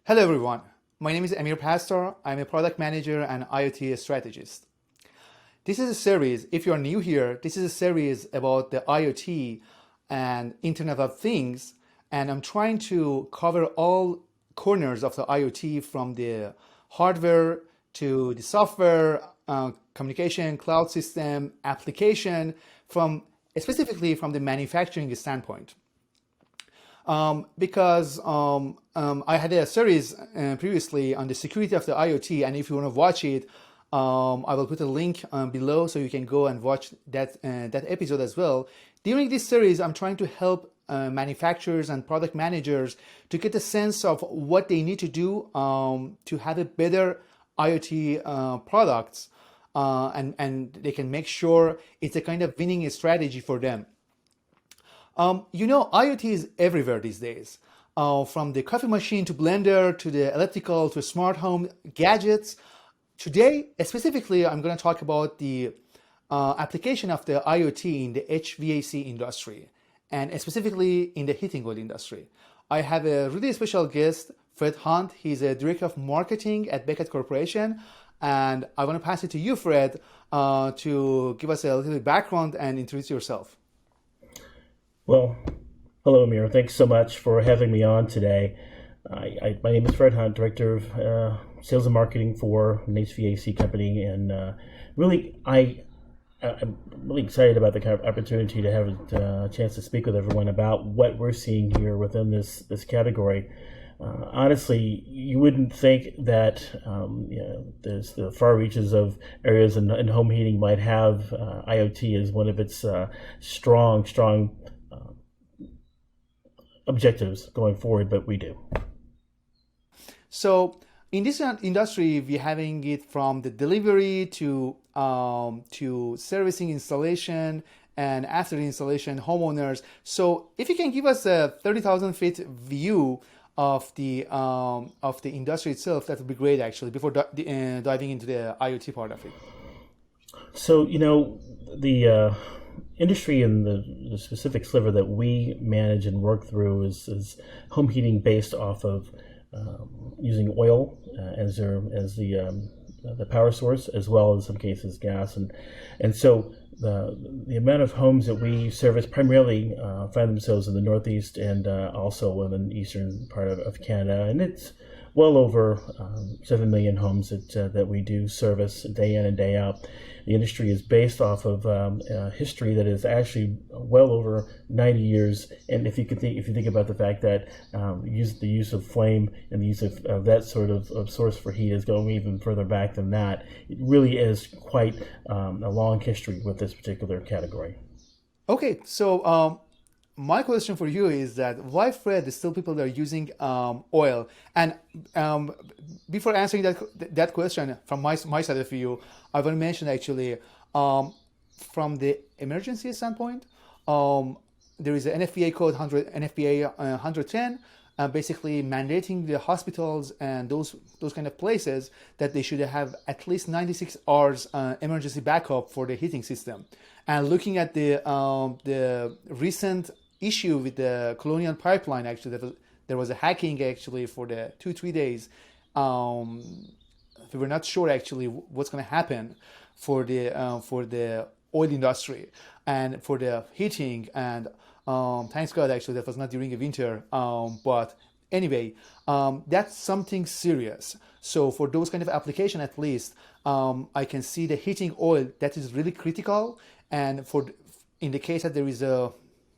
Hello everyone, my name is Amir Pastor. I'm a product manager and IoT strategist. This is a series, if you're new here, this is a series about the IoT and Internet of Things, and I'm trying to cover all corners of the IoT from the hardware to the software, communication, cloud system, application, from specifically from the manufacturing standpoint because I had a series previously on the security of the IoT, and if you want to watch it, I will put a link below so you can go and watch that episode as well. During this series, I'm trying to help manufacturers and product managers to get a sense of what they need to do to have a better IoT products, and they can make sure it's a kind of winning strategy for them. IoT is everywhere these days. From the coffee machine to blender to the elliptical to smart home gadgets. Today, specifically, I'm going to talk about the application of the IoT in the HVAC industry and specifically in the heating oil industry. I have a really special guest, Fred Hunt. He's a director of marketing at Beckett Corporation. And I want to pass it to you, Fred, to give us a little bit background and introduce yourself. Well, hello, Amir. Thanks so much for having me on today. My name is Fred Hunt, Director of Sales and Marketing for an HVAC company, and I'm really excited about the kind of opportunity to have a chance to speak with everyone about what we're seeing here within this category. Honestly, you wouldn't think that there's the far reaches of areas in home heating might have IoT as one of its strong objectives going forward, but we do. So in this industry, we're having it from the delivery to servicing, installation, and after the installation, homeowners. So if you can give us a 30,000 feet view of the industry itself, that would be great actually, before diving into the IoT part of it. So, the industry and the specific sliver that we manage and work through is home heating based off of using oil as the power source, as well as in some cases gas, and so the amount of homes that we service primarily find themselves in the Northeast and also in the eastern part of Canada, and it's well over 7 million homes that we do service day in and day out. The industry is based off of history that is actually well over 90 years. And if you think about the fact that the use of flame and the use of that sort of source for heat is going even further back than that, it really is quite a long history with this particular category. Okay, so my question for you is that why, Fred, there's still people that are using oil? And before answering that question from my side of view, I want to mention actually from the emergency standpoint, there is an NFPA code 100, NFPA 110, basically mandating the hospitals and those kind of places that they should have at least 96 hours emergency backup for the heating system. And looking at the recent issue with the Colonial Pipeline, actually, there was a hacking actually for the 2-3 days. We were not sure actually what's going to happen for the oil industry and for the heating. And thanks God actually that was not during the winter. But anyway, that's something serious. So for those kind of application, at least, I can see the heating oil that is really critical. And in the case that there is a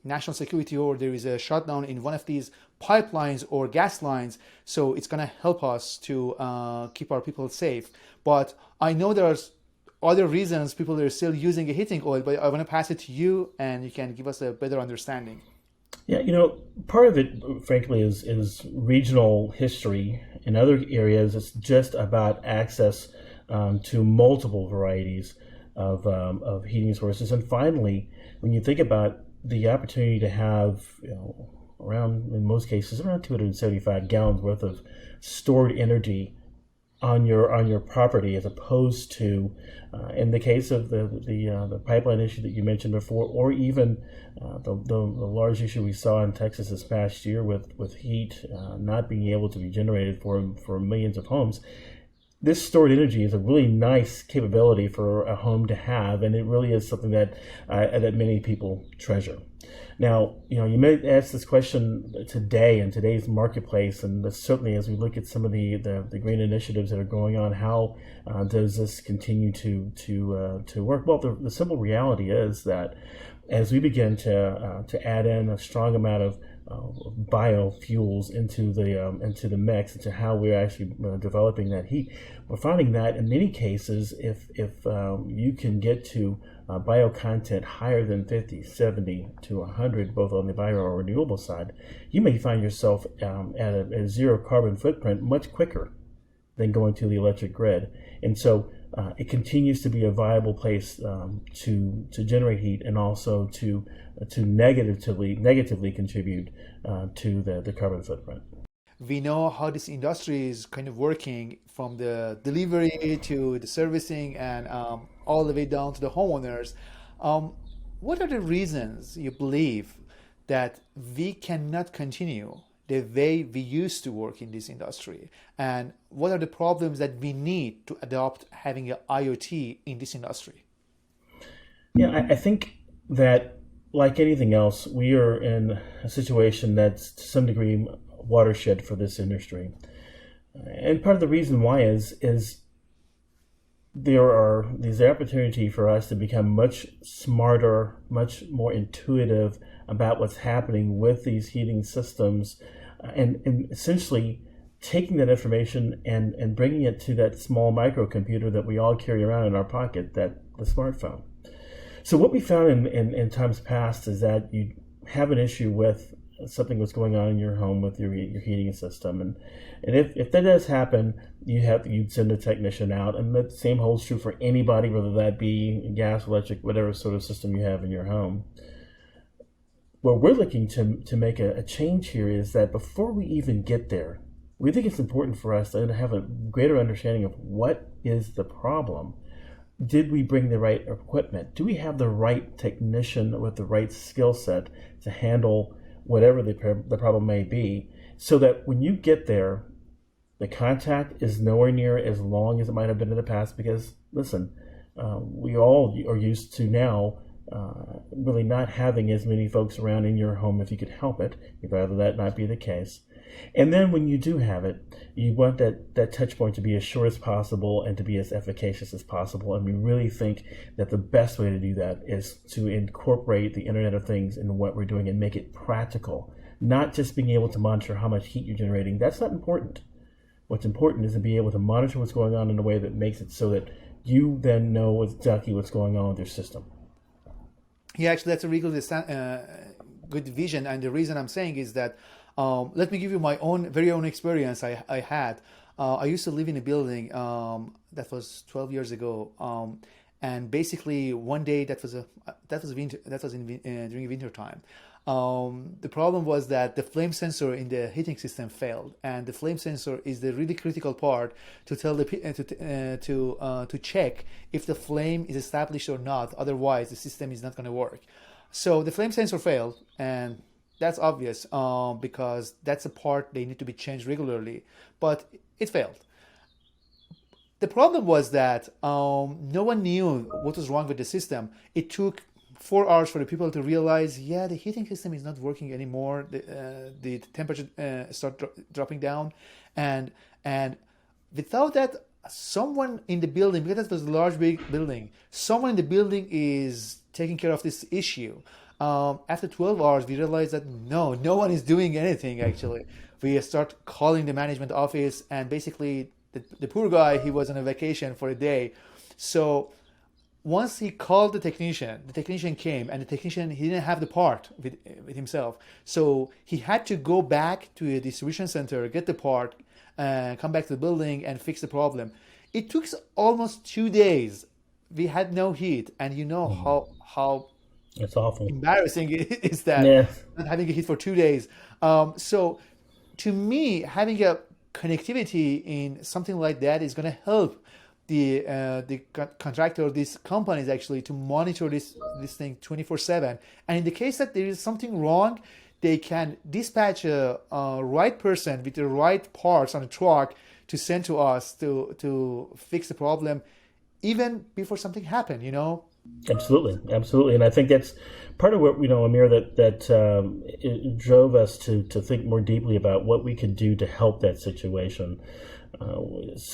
national security or there is a shutdown in one of these pipelines or gas lines, so it's going to help us to keep our people safe. But I know there's other reasons people are still using a heating oil, but I want to pass it to you and you can give us a better understanding. Yeah, part of it, frankly, is regional history. In other areas, it's just about access to multiple varieties of heating sources. And finally, when you think about the opportunity to have, around, in most cases, around 275 gallons worth of stored energy on your property, as opposed to in the case of the pipeline issue that you mentioned before, or even the large issue we saw in Texas this past year with heat not being able to be generated for millions of homes. This stored energy is a really nice capability for a home to have, and it really is something that many people treasure. Now, you may ask this question today in today's marketplace, and certainly as we look at some of the green initiatives that are going on, how does this continue to work? Well, the simple reality is that as we begin to add in a strong amount of biofuels into the mix, into how we're actually developing that heat, we're finding that in many cases, if you can get to bio content higher than 50, 70 to 100, both on the bio or renewable side, you may find yourself at a zero carbon footprint much quicker than going to the electric grid. And so it continues to be a viable place to generate heat, and also to negatively contribute to the carbon footprint. We know how this industry is kind of working, from the delivery to the servicing, and all the way down to the homeowners. What are the reasons you believe that we cannot continue the way we used to work in this industry? And what are the problems that we need to adopt having an IoT in this industry? Yeah, I think that, like anything else, we are in a situation that's to some degree watershed for this industry. And part of the reason why is there's the opportunity for us to become much smarter, much more intuitive about what's happening with these heating systems, and essentially taking that information and bringing it to that small microcomputer that we all carry around in our pocket, the smartphone. So what we found in times past is that you have an issue with something that's going on in your home with your heating system, and if that does happen, you'd send a technician out, and the same holds true for anybody, whether that be gas, electric, whatever sort of system you have in your home. What we're looking to make a change here is that before we even get there, we think it's important for us to have a greater understanding of what is the problem. Did we bring the right equipment? Do we have the right technician with the right skill set to handle whatever the problem may be, so that when you get there, the contact is nowhere near as long as it might have been in the past? Because, listen, we all are used to now really not having as many folks around in your home if you could help it. You'd rather that not be the case. And then when you do have it, you want that touch point to be as short as possible and to be as efficacious as possible. And we really think that the best way to do that is to incorporate the Internet of Things in what we're doing and make it practical. Not just being able to monitor how much heat you're generating. That's not important. What's important is to be able to monitor what's going on in a way that makes it so that you then know exactly what's going on with your system. Yeah, actually, that's a really good vision. And the reason I'm saying is that, let me give you my very own experience I had. I used to live in a building that was 12 years ago, and basically one day during winter time. The problem was that the flame sensor in the heating system failed, and the flame sensor is the really critical part to tell to check if the flame is established or not. Otherwise, the system is not going to work. So the flame sensor failed, and that's obvious because that's a part they need to be changed regularly, but it failed. The problem was that no one knew what was wrong with the system. It took 4 hours for the people to realize, yeah, the heating system is not working anymore. The temperature dropping down, and without that, someone in the building, because that was a large big building, someone in the building is taking care of this issue. After 12 hours, we realized that no one is doing anything. Actually, we start calling the management office, and basically the poor guy, he was on a vacation for a day. So once he called the technician came, and the technician, he didn't have the part with himself. So he had to go back to a distribution center, get the part, come back to the building and fix the problem. It took almost 2 days. We had no heat, and you know how it's awful, embarrassing it is that, not having a heat for 2 days. So to me, having a connectivity in something like that is going to help the contractor, these companies actually to monitor this thing 24/7. And in the case that there is something wrong, they can dispatch a right person with the right parts on a truck to send to us to fix the problem even before something happened, you know? Absolutely, absolutely, and I think that's part of what Amir, that it drove us to think more deeply about what we could do to help that situation.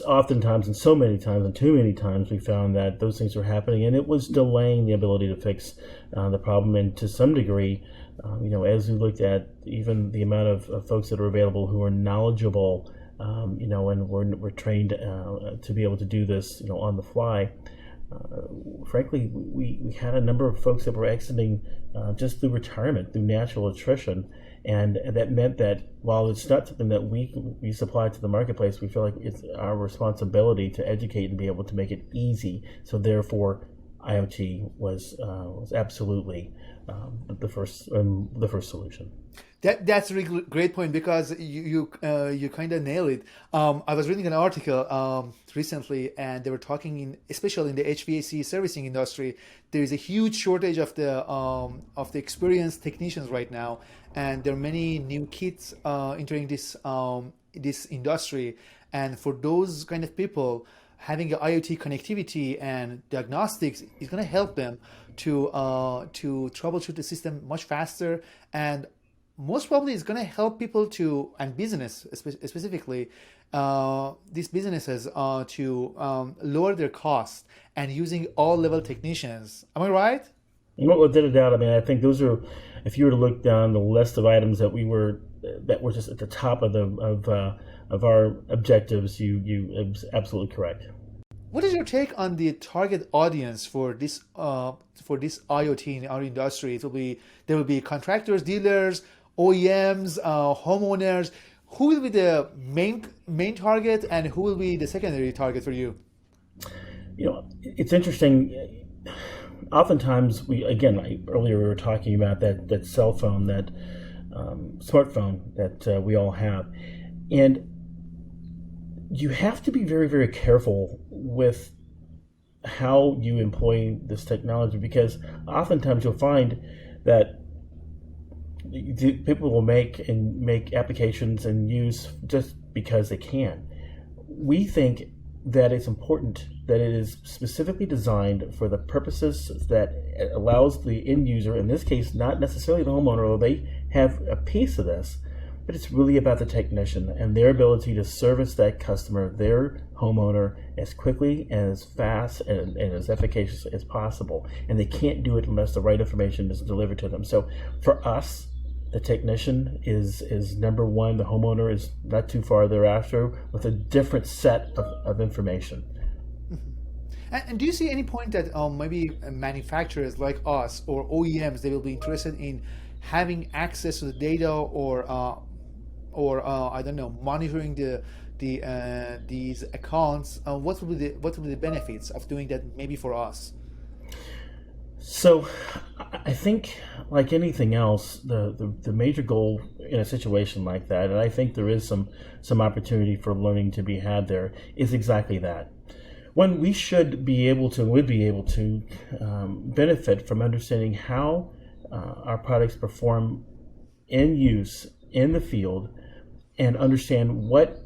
Oftentimes, and so many times, and too many times, we found that those things were happening, and it was delaying the ability to fix the problem. And to some degree, as we looked at even the amount of folks that are available who are knowledgeable, and were trained to be able to do this, on the fly. Frankly, we had a number of folks that were exiting just through retirement, through natural attrition, and that meant that while it's not something that we supply to the marketplace, we feel like it's our responsibility to educate and be able to make it easy. So therefore, IoT was absolutely the first solution. That's a really great point because you kind of nail it. I was reading an article recently, and they were talking especially in the HVAC servicing industry, there is a huge shortage of the experienced technicians right now, and there are many new kids entering this industry, and for those kind of people, having a IoT connectivity and diagnostics is going to help them to troubleshoot the system much faster, and most probably it's going to help people and business specifically, these businesses to lower their costs and using all level technicians. Am I right? Well, without a doubt. I mean, I think those are, if you were to look down the list of items that were just at the top of our objectives, you absolutely correct. What is your take on the target audience for this IoT in our industry? There will be contractors, dealers, OEMs, homeowners. Who will be the main target, and who will be the secondary target for you? It's interesting. Oftentimes, earlier we were talking about that cell phone, that smartphone that we all have, and you have to be very, very careful with how you employ this technology, because oftentimes you'll find that people will make applications and use just because they can. We think that it's important that it is specifically designed for the purposes that it allows the end user, in this case, not necessarily the homeowner, although they have a piece of this, but it's really about the technician and their ability to service that customer, their homeowner, as quickly and as fast and as efficacious as possible. And they can't do it unless the right information is delivered to them. So for us, the technician is number one. The homeowner is not too far thereafter, with a different set of information. And do you see any point that maybe manufacturers like us or OEMs, they will be interested in having access to the data, or I don't know, monitoring these accounts? What will be the benefits of doing that maybe for us? So I think, like anything else, the major goal in a situation like that, and I think there is some opportunity for learning to be had there, is exactly that. When we would be able to benefit from understanding how our products perform in use in the field, and understand what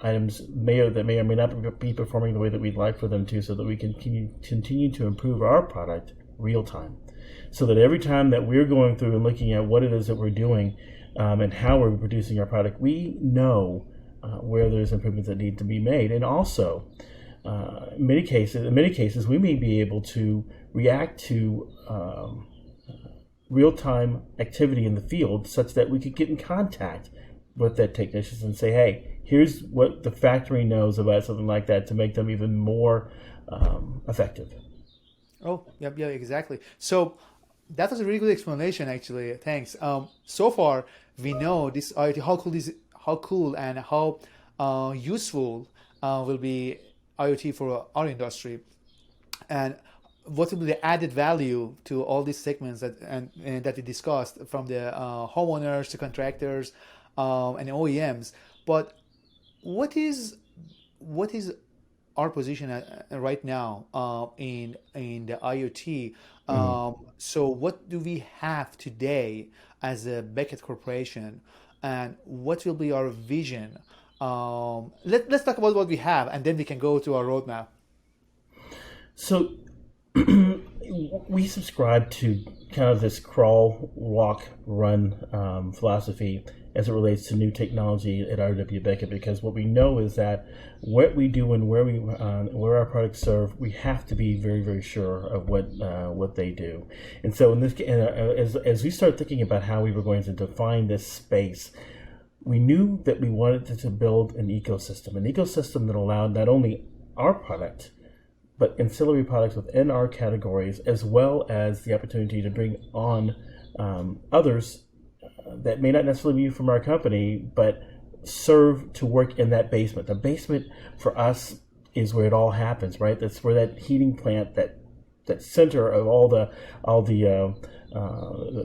items may or may not be performing the way that we'd like for them to, so that we can continue to improve our product real time. So that every time that we're going through and looking at what it is that we're doing and how we're producing our product, we know where there's improvements that need to be made. And also, in many cases, we may be able to react to real-time activity in the field, such that we could get in contact with that technicians and say, hey, here's what the factory knows about something like that, to make them even more effective. Oh, yeah, exactly. So that was a really good explanation, actually. Thanks. So far, we know this IoT, how cool and how useful will be IoT for our industry, and what will be the added value to all these segments that we discussed, from the homeowners to contractors and OEMs. But what is our position right now in the IoT? Mhm. So what do we have today as a Beckett Corporation, and what will be our vision? Let's talk about what we have, and then we can go to our roadmap. So we subscribe to kind of this crawl, walk, run philosophy as it relates to new technology at RW Beckett, because what we know is that what we do and where our products serve, we have to be very, very sure of what they do. And so in this, as we start thinking about how we were going to define this space, we knew that we wanted to build an ecosystem that allowed not only our product, but ancillary products within our categories, as well as the opportunity to bring on others that may not necessarily be from our company, but serve to work in that basement. The basement for us is where it all happens, right? That's where that heating plant, that center of all the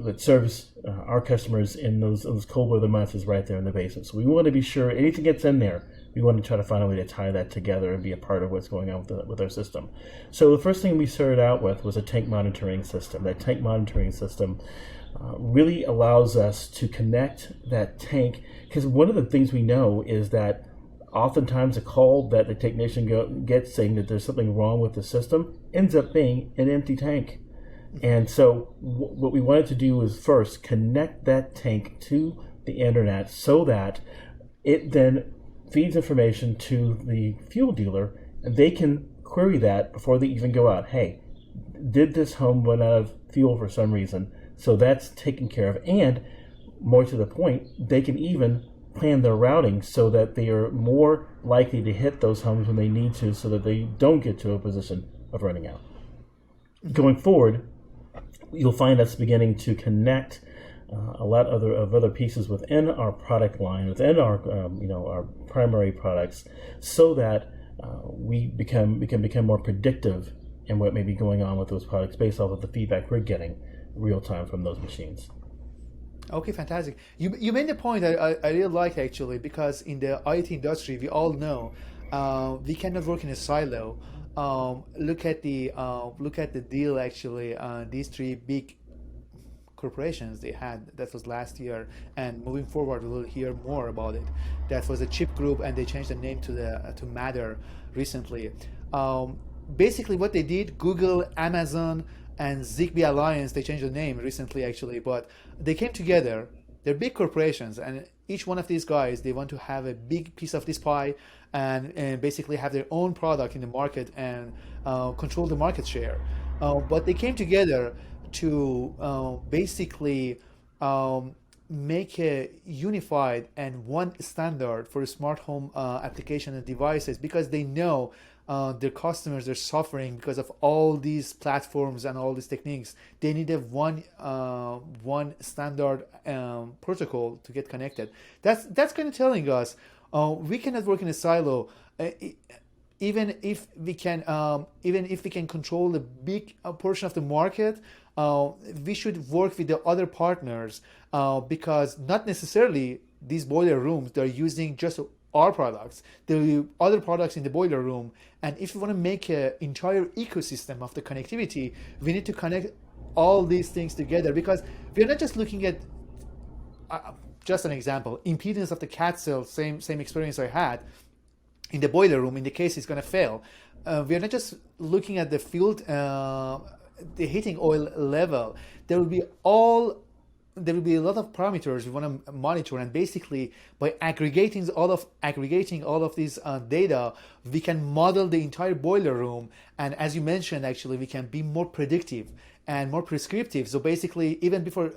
that serves our customers in those cold weather months is right there in the basement. So we want to be sure anything gets in there, we want to try to find a way to tie that together and be a part of what's going on with our system. So the first thing we started out with was a tank monitoring system. That tank monitoring system really allows us to connect that tank, because one of the things we know is that oftentimes a call that the technician gets saying that there's something wrong with the system ends up being an empty tank. And so what we wanted to do was first connect that tank to the internet so that it then feeds information to the fuel dealer, and they can query that before they even go out. Hey, did this home run out of fuel for some reason? So that's taken care of. And more to the point, they can even plan their routing so that they are more likely to hit those homes when they need to, so that they don't get to a position of running out. Going forward, you'll find us beginning to connect a lot of other pieces within our product line, within our primary products, so that we can become more predictive in what may be going on with those products based off of the feedback we're getting real time from those machines. Okay, fantastic. You made the point I really like, actually, because in the IT industry, we all know we cannot work in a silo. Look at the deal, actually. These three big corporations they had, that was last year, and moving forward we'll hear more about it. That was a chip group, and they changed the name to Matter recently. Basically what they did, Google, Amazon, and Zigbee Alliance, they changed the name recently, actually, but they came together. They're big corporations, and each one of these guys, they want to have a big piece of this pie, and basically have their own product in the market, and control the market share. But they came together to basically make a unified and one standard for smart home application and devices, because they know their customers are suffering because of all these platforms and all these techniques. They need a one standard protocol to get connected. That's kind of telling us we cannot work in a silo. Even if we can control the big portion of the market, we should work with the other partners, because not necessarily these boiler rooms, they're using just our products. There are other products in the boiler room, and if we want to make an entire ecosystem of the connectivity, we need to connect all these things together, because we're not just looking at just an example, impedance of the cat cell, same experience I had in the boiler room. In the case it's going to fail, we are not just looking at the field, the heating oil level. There will be a lot of parameters we want to monitor, and basically by aggregating all of these data, we can model the entire boiler room. And as you mentioned, actually, we can be more predictive and more prescriptive. So basically, even before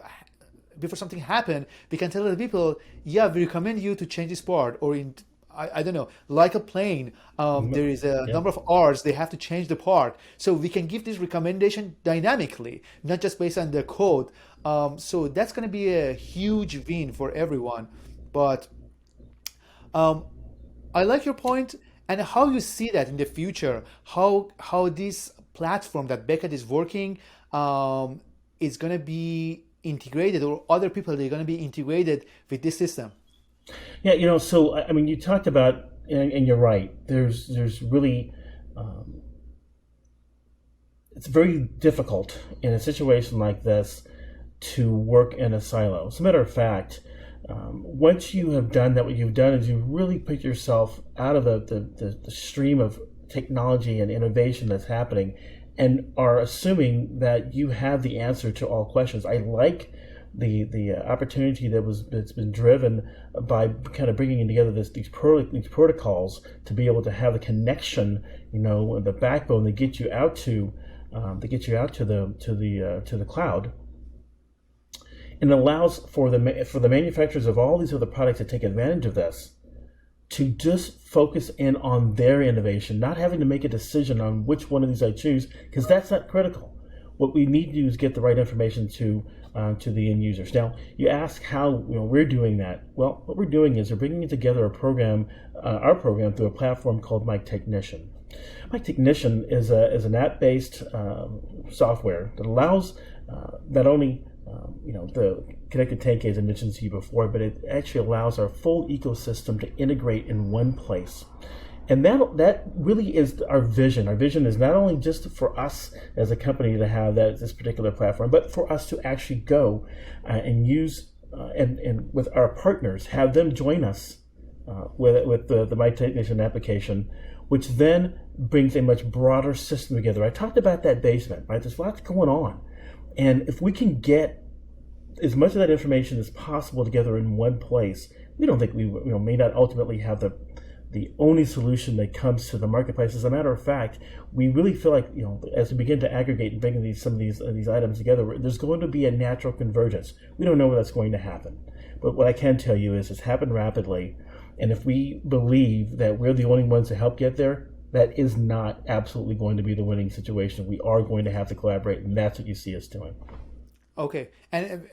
something happened, we can tell the people, yeah, we recommend you to change this part, or I don't know, like a plane, there is a number of hours they have to change the part. So we can give this recommendation dynamically, not just based on the code. So that's going to be a huge win for everyone. But I like your point, and how you see that in the future, how this platform that Beckett is working is going to be integrated, or other people, they're going to be integrated with this system. Yeah, so I mean, you talked about and you're right. There's really it's very difficult in a situation like this to work in a silo. As a matter of fact, once you have done that, what you've done is you really put yourself out of the stream of technology and innovation that's happening and are assuming that you have the answer to all questions. I like the opportunity that's been driven by kind of bringing together these protocols to be able to have the connection, the backbone that get you out to the cloud, and it allows for the manufacturers of all these other products to take advantage of this, to just focus in on their innovation, not having to make a decision on which one of these I choose, because that's not critical. What we need to do is get the right information to the end users. Now, you ask how we're doing that. Well, what we're doing is we're bringing together a program, our program, through a platform called My Technician. My Technician is an app-based software that allows not only the connected tank, as I mentioned to you before, but it actually allows our full ecosystem to integrate in one place. And that really is our vision. Our vision is not only just for us as a company to have this particular platform, but for us to actually go and use and with our partners, have them join us with the My Technician application, which then brings a much broader system together. I talked about that basement, right? There's lots going on. And if we can get as much of that information as possible together in one place, we don't think we may not ultimately have the only solution that comes to the marketplace. As a matter of fact, we really feel like as we begin to aggregate and bring some of these items together, there's going to be a natural convergence. We don't know where that's going to happen, but what I can tell you is it's happened rapidly, and if we believe that we're the only ones to help get there, that is not absolutely going to be the winning situation. We are going to have to collaborate, and that's what you see us doing. Okay, and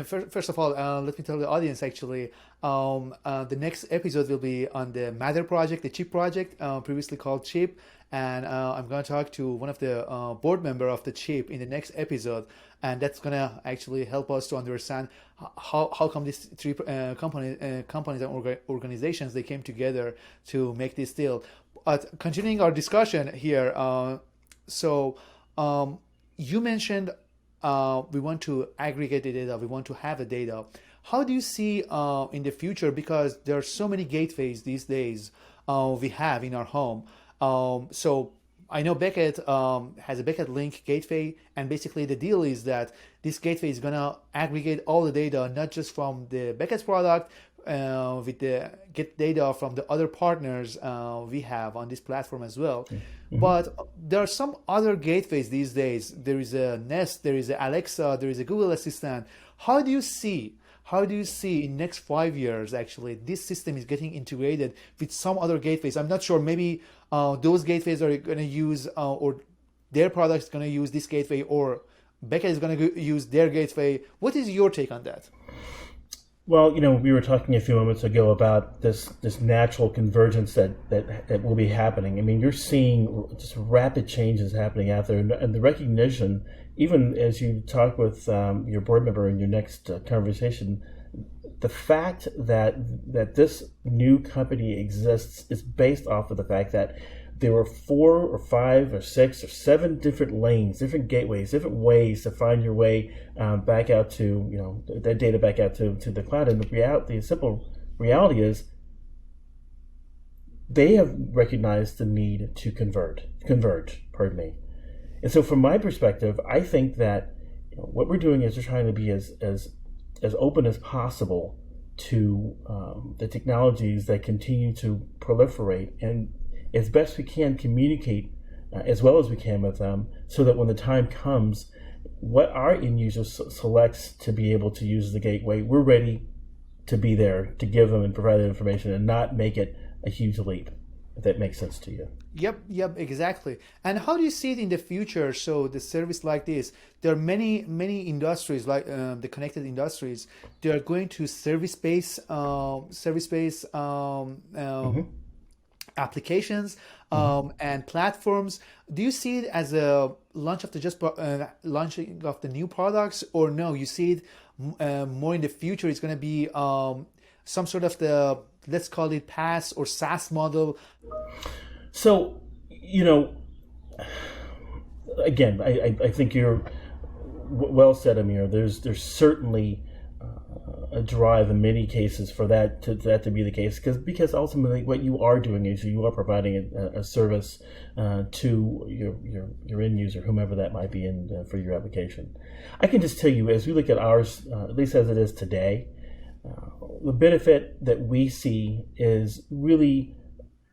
first of all, let me tell the audience actually, the next episode will be on the Matter project, the chip project, previously called Chip, and I'm going to talk to one of the board member of the Chip in the next episode, and that's going to actually help us to understand how come these three companies and organizations, they came together to make this deal. Continuing our discussion here, you mentioned we want to aggregate the data, we want to have the data. How do you see in the future, because there are so many gateways these days we have in our home. So I know Beckett has a Beckett Link gateway, and basically the deal is that this gateway is going to aggregate all the data, not just from the Beckett's product, get data from the other partners we have on this platform as well. Mm-hmm. But there are some other gateways these days. There is a Nest, there is a Alexa, there is a Google Assistant. How do you see in next 5 years actually this system is getting integrated with some other gateways? I'm not sure, maybe those gateways are going to use or their product is going to use this gateway, or Beckett is going to use their gateway. What is your take on that? Well, we were talking a few moments ago about this natural convergence that will be happening. I mean, you're seeing just rapid changes happening out there, and the recognition, even as you talk with your board member in your next conversation, the fact that this new company exists is based off of the fact that there were 4 or 5 or 6 or 7 different lanes, different gateways, different ways to find your way back out to, that data back out to the cloud. And the simple reality is they have recognized the need to converge, And so from my perspective, I think that what we're doing is we're trying to be as open as possible to the technologies that continue to proliferate, and as best we can communicate as well as we can with them, so that when the time comes, what our end user selects to be able to use the gateway, we're ready to be there to give them and provide that information and not make it a huge leap, if that makes sense to you. Yep, exactly. And how do you see it in the future? So the service like this, there are many industries like the connected industries. They are going to service-based applications and platforms. Do you see it as a launching of the new products, or no? You see it more in the future. It's going to be some sort of the, let's call it PaaS or SaaS model? So, again, I think you're well said, Amir. There's certainly a drive in many cases for that to be the case, because ultimately what you are doing is you are providing a service to your end user, whomever that might be, in for your application. I can just tell you, as we look at ours, at least as it is today, the benefit that we see is really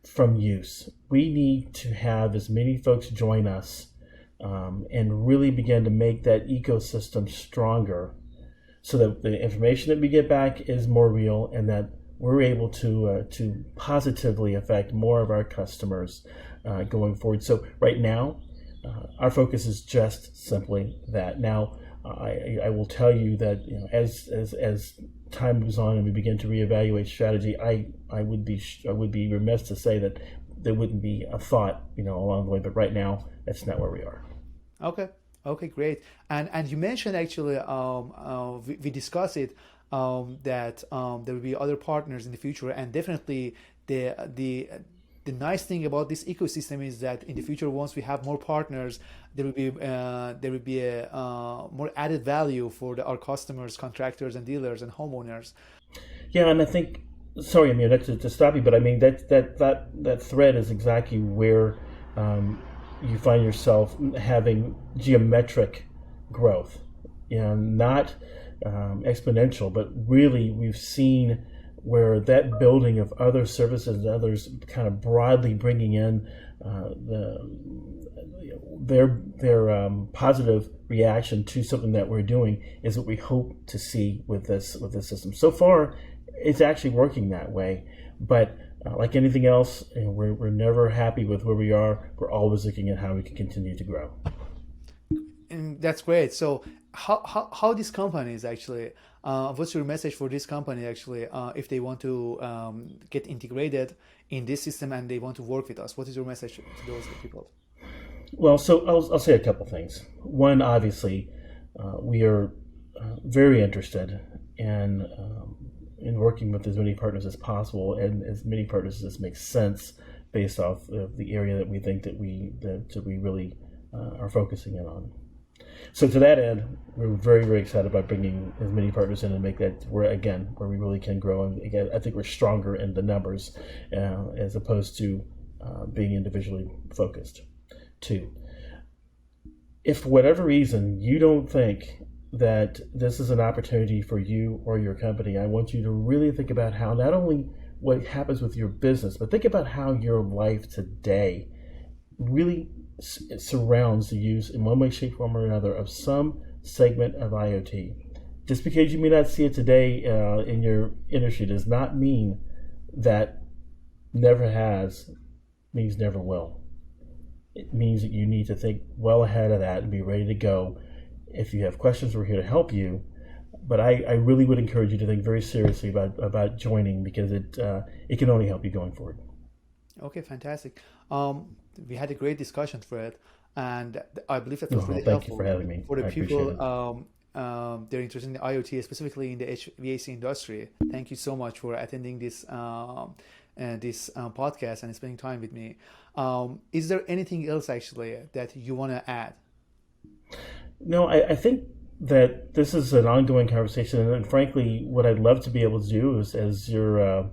from use. We need to have as many folks join us and really begin to make that ecosystem stronger, so that the information that we get back is more real, and that we're able to positively affect more of our customers going forward. So right now, our focus is just simply that. Now, I will tell you that as time moves on and we begin to reevaluate strategy, I would be remiss to say that there wouldn't be a thought along the way. But right now, that's not where we are. Okay. Okay, great. And you mentioned actually, we discussed it, that there will be other partners in the future, and definitely the nice thing about this ecosystem is that in the future, once we have more partners, there will be a more added value for our customers, contractors, and dealers and homeowners. Yeah, and I think, sorry, Amir, to stop you, but I mean that thread is exactly where you find yourself having geometric growth, not exponential, but really we've seen where that building of other services and others kind of broadly bringing in their positive reaction to something that we're doing is what we hope to see with this system. So far, it's actually working that way, but like anything else, we're never happy with where we are. We're always looking at how we can continue to grow. And that's great. So how these companies actually, what's your message for this company actually, if they want to get integrated in this system and they want to work with us? What is your message to those people? Well, so I'll say a couple things. One, obviously, we are very interested in working with as many partners as possible, and as many partners as makes sense based off of the area that we think that we really are focusing in on. So to that end, we're very, very excited about bringing as many partners in and make that where we really can grow. And again, I think we're stronger in the numbers as opposed to being individually focused. Two, if for whatever reason you don't think that this is an opportunity for you or your company, I want you to really think about how not only what happens with your business, but think about how your life today really surrounds the use in one way, shape, form, or another of some segment of IoT. Just because you may not see it today in your industry does not mean that never has means never will. It means that you need to think well ahead of that and be ready to go. If you have questions, we're here to help you. But I really would encourage you to think very seriously about joining, because it can only help you going forward. Okay, fantastic. We had a great discussion, Fred, and I believe that was really Thank helpful you for having me. for the I appreciate it. people they're interested in the IoT, specifically in the HVAC industry. Thank you so much for attending this podcast and spending time with me. Is there anything else actually that you want to add? No, I think that this is an ongoing conversation, and frankly, what I'd love to be able to do is, as you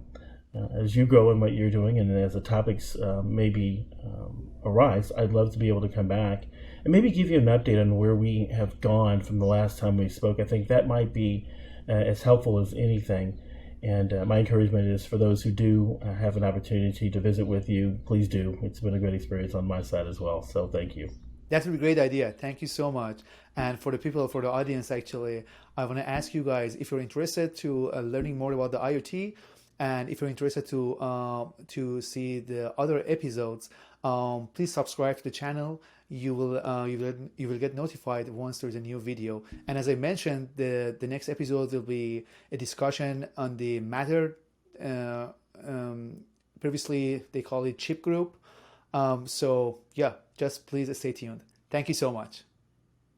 grow in what you're doing, and as the topics maybe arise, I'd love to be able to come back and maybe give you an update on where we have gone from the last time we spoke. I think that might be as helpful as anything. And my encouragement is for those who do have an opportunity to visit with you, please do. It's been a great experience on my side as well. So thank you. That would be a great idea. Thank you so much. And for the audience, actually, I want to ask you guys, if you're interested to learning more about the IoT, and if you're interested to see the other episodes, please subscribe to the channel. You will get notified once there's a new video. And as I mentioned, the next episode will be a discussion on the Matter. Previously, they call it chip group. So yeah, just please stay tuned. Thank you so much.